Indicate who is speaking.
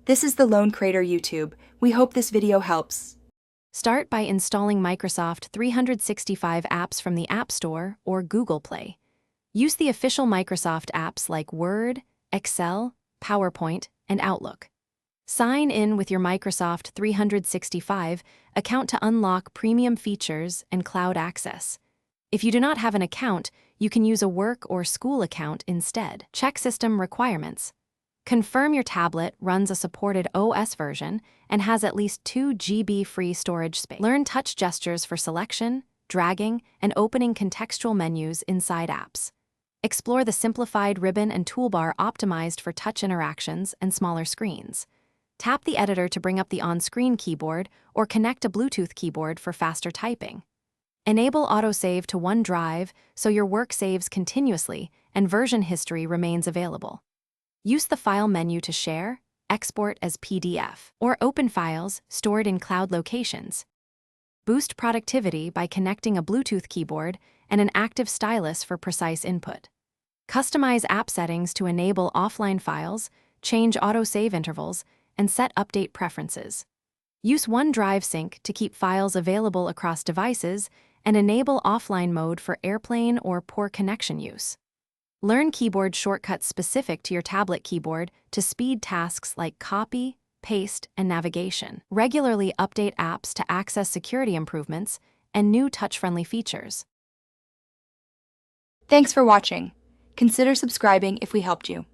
Speaker 1: This is the Lone Creator YouTube. We hope this video helps.
Speaker 2: Start by installing Microsoft 365 apps from the App Store or Google Play. Use the official Microsoft apps like Word, Excel, PowerPoint, and Outlook. Sign in with your Microsoft 365 account to unlock premium features and cloud access. If you do not have an account, you can use a work or school account instead. Check system requirements. Confirm your tablet runs a supported OS version and has at least 2 GB free storage space. Learn touch gestures for selection, dragging, and opening contextual menus inside apps. Explore the simplified ribbon and toolbar optimized for touch interactions and smaller screens. Tap the editor to bring up the on-screen keyboard or connect a Bluetooth keyboard for faster typing. Enable autosave to OneDrive so your work saves continuously and version history remains available. Use the File menu to share, export as PDF, or open files stored in cloud locations. Boost productivity by connecting a Bluetooth keyboard and an active stylus for precise input. Customize app settings to enable offline files, change autosave intervals, and set update preferences. Use OneDrive Sync to keep files available across devices and enable offline mode for airplane or poor connection use. Learn keyboard shortcuts specific to your tablet keyboard to speed tasks like copy, paste, and navigation. Regularly update apps to access security improvements and new touch-friendly features.
Speaker 1: Thanks for watching. Consider subscribing if we helped you.